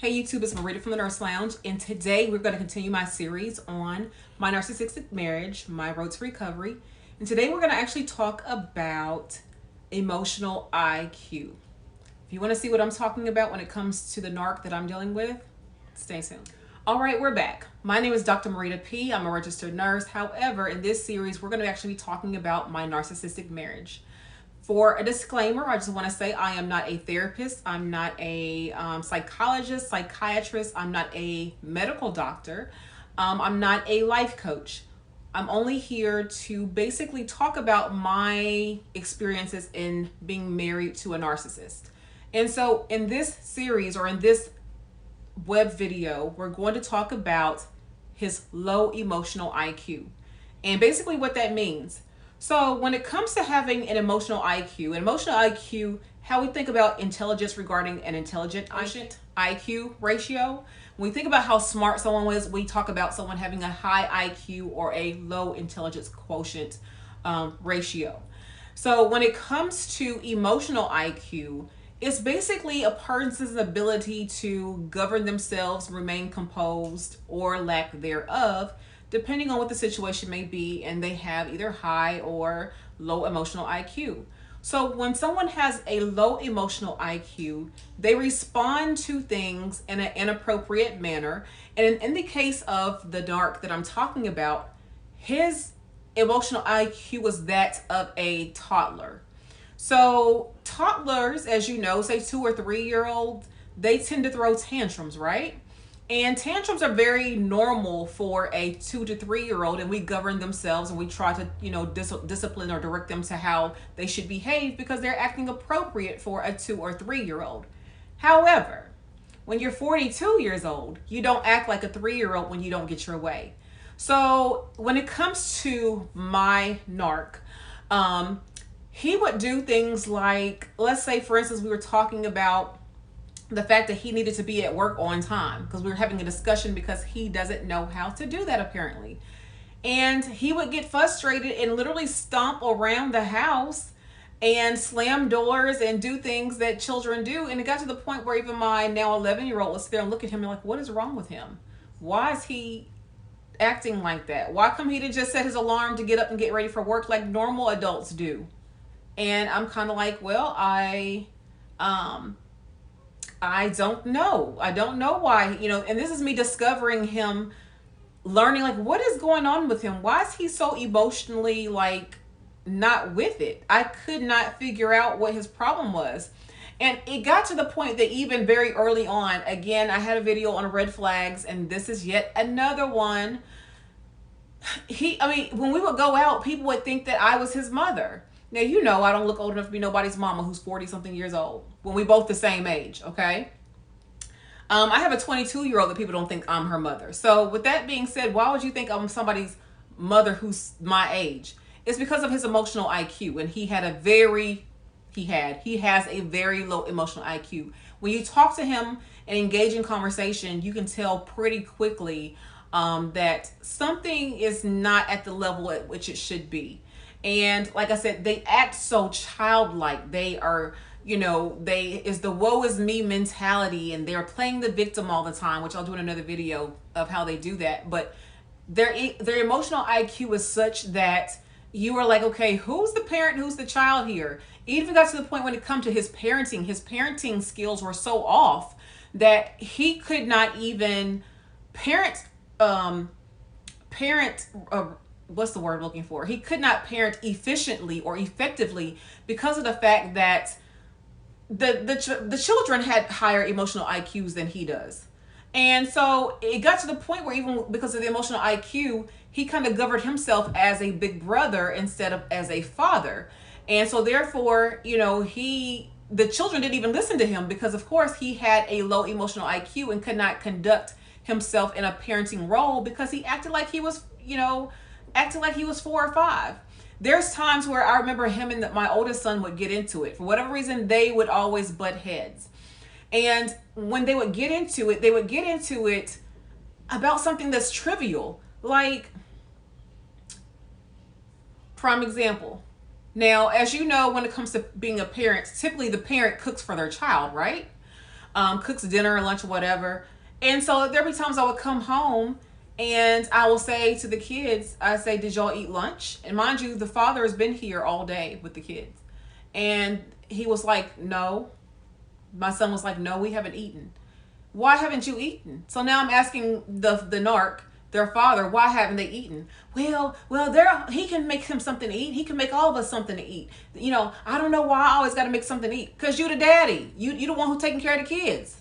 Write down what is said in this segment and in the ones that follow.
Hey YouTube, it's Marita from the Nurse Lounge, and today we're going to continue my series on my narcissistic marriage, my road to recovery. And today we're going to actually talk about emotional IQ. If you want to see what I'm talking about when it comes to the narc that I'm dealing with, stay tuned. All right, we're back. My name is Dr. Marita P. I'm a registered nurse. However, in this series, we're going to actually be talking about my narcissistic marriage. For a disclaimer, I just want to say I am not a therapist. I'm not a psychologist, psychiatrist. I'm not a medical doctor. I'm not a life coach. I'm only here to basically talk about my experiences in being married to a narcissist. And so in this series or in this web video, we're going to talk about his low emotional IQ. And basically what that means. So when it comes to having an emotional IQ, how we think about intelligence regarding an intelligent IQ ratio, when we think about how smart someone was, we talk about someone having a high IQ or a low intelligence quotient ratio. So when it comes to emotional IQ, it's basically a person's ability to govern themselves, remain composed, or lack thereof, depending on what the situation may be, and they have either high or low emotional IQ. So when someone has a low emotional IQ, they respond to things in an inappropriate manner. And in the case of the narc that I'm talking about, his emotional IQ was that of a toddler. So toddlers, as you know, say 2 or 3 year olds, they tend to throw tantrums, right? And tantrums are very normal for a 2 to 3 year old, and we govern themselves and we try to, discipline or direct them to how they should behave because they're acting appropriate for a 2 or 3 year old. However, when you're 42 years old, you don't act like a 3 year old when you don't get your way. So when it comes to my narc, he would do things like, let's say, for instance, we were talking about the fact that he needed to be at work on time because we were having a discussion because he doesn't know how to do that apparently. And he would get frustrated and literally stomp around the house and slam doors and do things that children do. And it got to the point where even my now 11-year-old was there and look at him and like, what is wrong with him? Why is he acting like that? Why come he didn't just set his alarm to get up and get ready for work like normal adults do? And I'm kind of like, well, I don't know. I don't know why, and this is me discovering him, learning like what is going on with him. Why is he so emotionally like not with it? I could not figure out what his problem was. And it got to the point that even very early on, again, I had a video on red flags, and this is yet another one. When we would go out, people would think that I was his mother. Now, I don't look old enough to be nobody's mama who's 40-something years old when we both the same age, okay? I have a 22-year-old that people don't think I'm her mother. So with that being said, why would you think I'm somebody's mother who's my age? It's because of his emotional IQ, and he has a very low emotional IQ. When you talk to him and engage in conversation, you can tell pretty quickly that something is not at the level at which it should be. And like I said, they act so childlike. They are, is the woe is me mentality, and they're playing the victim all the time, which I'll do in another video of how they do that. But their emotional IQ is such that you are like, okay, who's the parent, who's the child here? It even got to the point when it comes to his parenting skills were so off that he could not even parent what's the word I'm looking for? He could not parent efficiently or effectively because of the fact that the children had higher emotional IQs than he does. And so it got to the point where even because of the emotional IQ, he kind of governed himself as a big brother instead of as a father. And so therefore, the children didn't even listen to him because of course he had a low emotional IQ and could not conduct himself in a parenting role because he acted like he was, 4 or 5. There's times where I remember him and my oldest son would get into it. For whatever reason, they would always butt heads. And when they would get into it, about something that's trivial. Like, prime example. Now, as you know, when it comes to being a parent, typically the parent cooks for their child, right? cooks dinner, lunch, whatever. And so there be times I would come home and I will say to the kids, I say, did y'all eat lunch? And mind you, the father has been here all day with the kids. And he was like, no. My son was like, no, we haven't eaten. Why haven't you eaten? So now I'm asking the narc, their father, why haven't they eaten? Well, he can make him something to eat. He can make all of us something to eat. You know, I don't know why I always got to make something to eat. Because you the daddy. You the one who's taking care of the kids.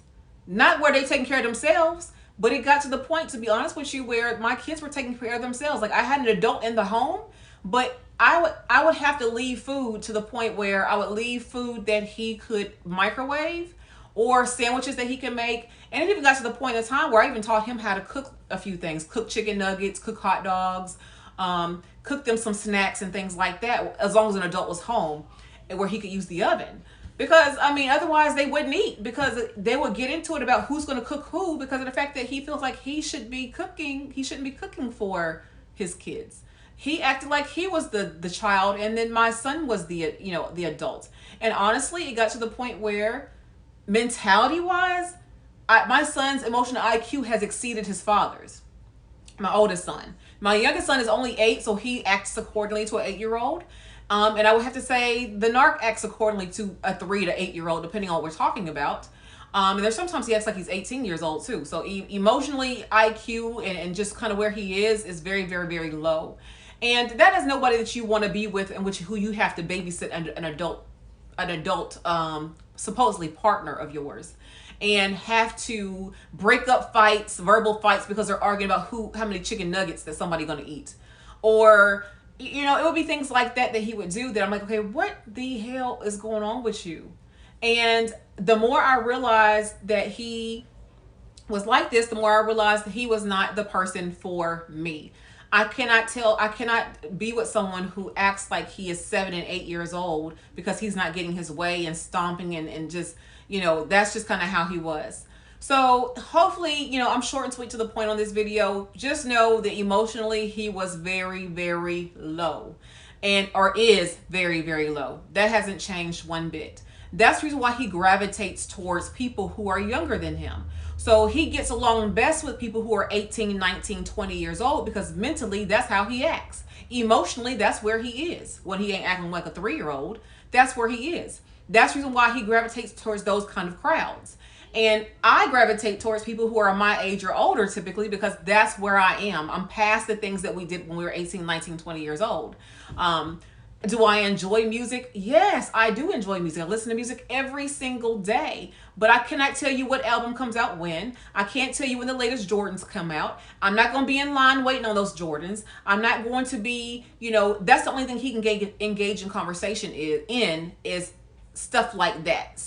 Not where they taking care of themselves. But it got to the point, to be honest with you, where my kids were taking care of themselves. Like, I had an adult in the home, but I would have to leave food to the point where I would leave food that he could microwave or sandwiches that he can make. And it even got to the point in time where I even taught him how to cook a few things. Cook chicken nuggets, cook hot dogs, cook them some snacks and things like that, as long as an adult was home and where he could use the oven. Because, I mean, otherwise they wouldn't eat, because they would get into it about who's going to cook who, because of the fact that he feels like he should be cooking. He shouldn't be cooking for his kids. He acted like he was the child, and then my son was the adult. And honestly, it got to the point where mentality-wise, my son's emotional IQ has exceeded his father's. My oldest son. My youngest son is only 8, so he acts accordingly to an 8-year-old. And I would have to say the narc acts accordingly to a 3 to 8-year-old, depending on what we're talking about. And there's sometimes he acts like he's 18 years old too. So emotionally, IQ and just kind of where he is very, very, very low. And that is nobody that you want to be with, and who you have to babysit an adult, supposedly partner of yours, and have to break up fights, verbal fights, because they're arguing about how many chicken nuggets that somebody's going to eat. Or, you know, it would be things like that he would do that I'm like, okay, what the hell is going on with you? And the more I realized that he was like this, the more I realized that he was not the person for me. I cannot be with someone who acts like he is 7 and 8 years old because he's not getting his way and stomping and just, you know, that's just kind of how he was. So hopefully, you know, I'm short and sweet to the point on this video. Just know that emotionally he was very, very low, or is very, very low. That hasn't changed one bit. That's the reason why he gravitates towards people who are younger than him. So he gets along best with people who are 18, 19, 20 years old, because mentally that's how he acts. Emotionally, that's where he is. When he ain't acting like a 3-year-old, that's where he is. That's the reason why he gravitates towards those kind of crowds. And I gravitate towards people who are my age or older typically, because that's where I am. I'm past the things that we did when we were 18, 19, 20 years old. Do I enjoy music? Yes, I do enjoy music. I listen to music every single day, but I cannot tell you what album comes out when. I can't tell you when the latest Jordans come out. I'm not going to be in line waiting on those Jordans. I'm not going to be, you know, that's the only thing he can engage in conversation is stuff like that,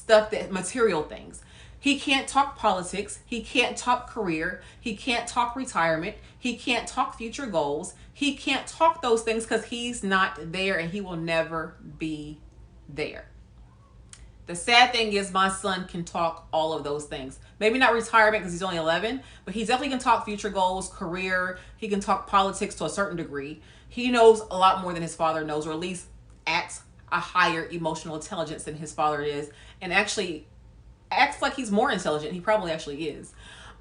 material things. He can't talk politics. He can't talk career. He can't talk retirement. He can't talk future goals. He can't talk those things because he's not there, and he will never be there. The sad thing is my son can talk all of those things. Maybe not retirement because he's only 11, but he definitely can talk future goals, career. He can talk politics to a certain degree. He knows a lot more than his father knows, or at least at a higher emotional intelligence than his father is, and actually acts like he's more intelligent. He probably actually is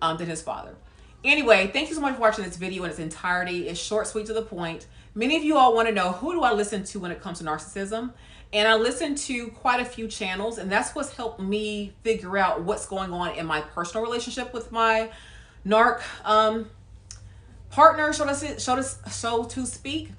than his father. Anyway, thank you so much for watching this video in its entirety. It's short, sweet, to the point. Many of you all want to know, who do I listen to when it comes to narcissism? And I listen to quite a few channels, and that's what's helped me figure out what's going on in my personal relationship with my narc partner, so to speak.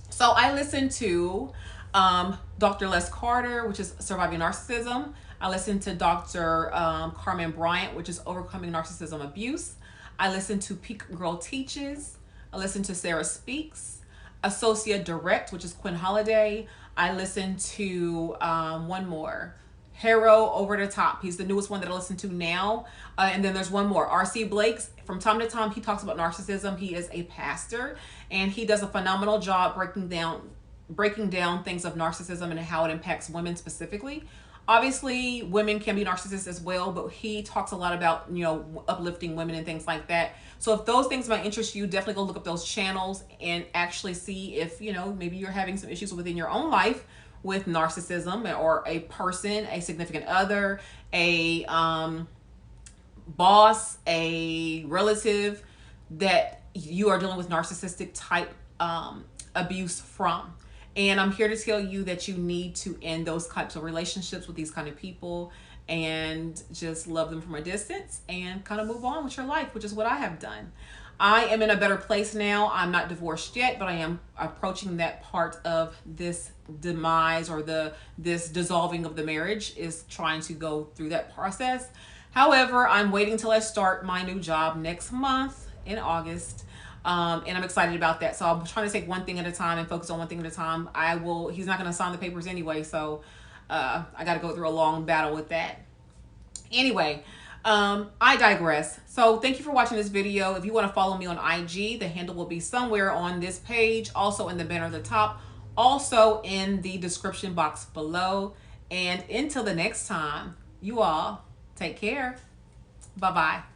So I listen to Dr. Les Carter, which is Surviving Narcissism. I listen to Dr. Carmen Bryant, which is Overcoming Narcissism Abuse. I listen to Peak Girl Teaches. I listen to Sarah Speaks. Associate Direct, which is Quinn Holliday. I listen to one more, Hario Ovadatop. He's the newest one that I listen to now. And then there's one more, RC Blake's. From time to time, he talks about narcissism. He is a pastor, and he does a phenomenal job breaking down things of narcissism and how it impacts women specifically. Obviously, women can be narcissists as well, but he talks a lot about, you know, uplifting women and things like that. So if those things might interest you, definitely go look up those channels and actually see if, you know, maybe you're having some issues within your own life with narcissism, or a person, a significant other, a boss, a relative that you are dealing with narcissistic type abuse from. And I'm here to tell you that you need to end those types of relationships with these kind of people and just love them from a distance and kind of move on with your life, which is what I have done. I am in a better place now. I'm not divorced yet, but I am approaching that part of this demise, or this dissolving of the marriage, is trying to go through that process. However, I'm waiting till I start my new job next month in August. And I'm excited about that. So I'm trying to take one thing at a time and focus on one thing at a time. He's not going to sign the papers anyway. So I got to go through a long battle with that. Anyway, I digress. So thank you for watching this video. If you want to follow me on IG, the handle will be somewhere on this page, also in the banner at the top, also in the description box below. And until the next time, you all take care. Bye-bye.